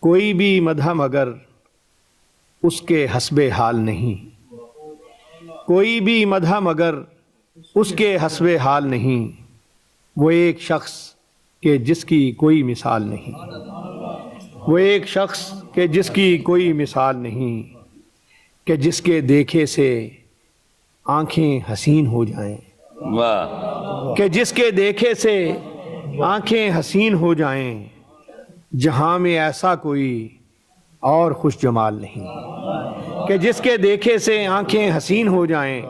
کوئی بھی مدح مگر اس کے حسب حال نہیں، کوئی بھی مدح مگر اس کے حسب حال نہیں، وہ ایک شخص کہ جس کی کوئی مثال نہیں، وہ ایک شخص کہ جس کی کوئی مثال نہیں، کہ جس کے دیکھے سے آنکھیں حسین ہو جائیں، واہ کہ جس کے دیکھے سے آنکھیں حسین ہو جائیں، جہاں میں ایسا کوئی اور خوش جمال نہیں، کہ جس کے دیکھے سے آنکھیں حسین ہو جائیں،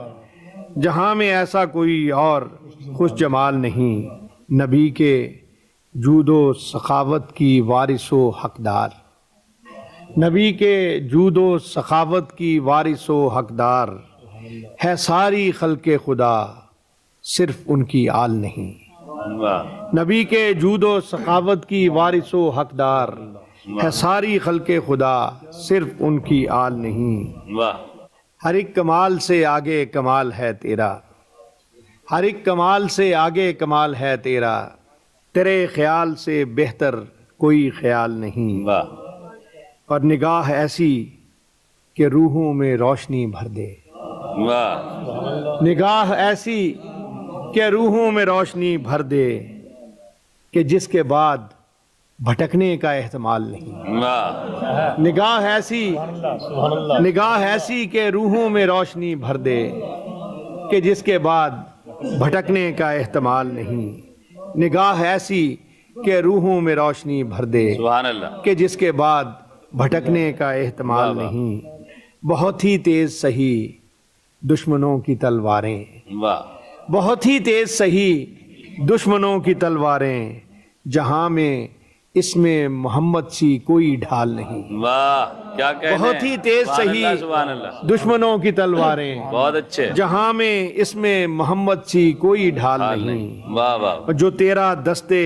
جہاں میں ایسا کوئی اور خوش جمال نہیں، نبی کے جود و سخاوت کی وارث و حقدار، نبی کے جود و سخاوت کی وارث و حقدار، ہے ساری خلق خدا صرف ان کی آل نہیں، واہ نبی کے جود و سخاوت کی وارث و حقدار، ہے ساری خلق خدا صرف ان کی آل نہیں، واہ ہر ایک کمال سے آگے کمال ہے تیرا، ہر ایک کمال سے آگے کمال ہے تیرا، تیرے خیال سے بہتر کوئی خیال نہیں، واہ اور نگاہ ایسی کہ روحوں میں روشنی بھر دے، واہ نگاہ ایسی کہ روحوں میں روشنی بھر دے، کہ جس کے بعد بھٹکنے کا احتمال نہیں، واہ نگاہ ایسی نگاہ ایسی کہ روحوں میں روشنی بھر دے، کہ جس کے بعد بھٹکنے کا احتمال نہیں، نگاہ ایسی کہ روحوں میں روشنی بھر دے، سبحان اللہ کہ جس کے بعد بھٹکنے کا احتمال واہ واہ۔ نہیں، بہت ہی تیز سہی دشمنوں کی تلواریں، واہ بہت ہی تیز سہی دشمنوں کی تلواریں، جہاں میں اس میں محمد سی کوئی ڈھال نہیں، واہ کیا کہنے بہت ہی تیز سبحان سہی اللہ سبحان اللہ دشمنوں کی تلواریں، بہت اچھے جہاں میں اس میں محمد سی کوئی ڈھال حال نہیں، نہیں واہ واہ جو تیرا دستے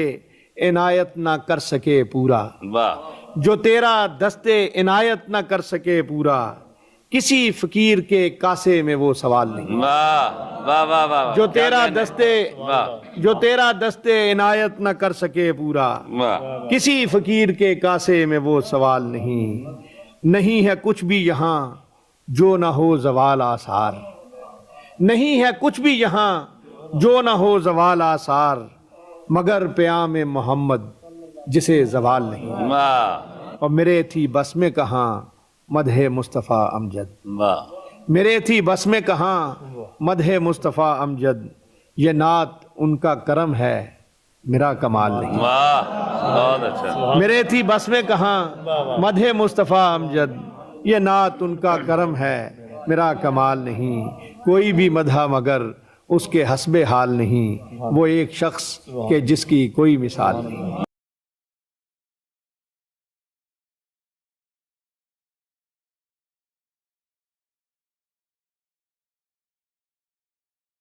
عنایت نہ کر سکے پورا، واہ جو تیرا دستے عنایت نہ کر سکے پورا، کسی فقیر کے کاسے میں وہ سوال نہیں، واہ واہ واہ واہ جو کیا تیرا کہنے؟ دستے واہ جو تیرا دستے عنایت نہ کر سکے پورا، واہ کسی فقیر کے کاسے میں وہ سوال نہیں، نہیں ہے کچھ بھی یہاں جو نہ ہو زوال آثار، نہیں ہے کچھ بھی یہاں جو نہ ہو زوال آثار، مگر پیام محمد جسے زوال نہیں، واہ اور میرے تھی بس میں کہاں مدح مصطفیٰ امجد، واہ میرے تھی بس میں کہاں مدح مصطفیٰ امجد، یہ نعت ان کا کرم ہے میرا کمال نہیں، واہ بہت اچھا میرے تھی بس میں کہاں مدح مصطفیٰ امجد، یہ نعت ان کا کرم ہے میرا کمال نہیں، کوئی بھی مدح مگر اس کے حسب حال نہیں، وہ ایک شخص کہ جس کی کوئی مثال نہیں۔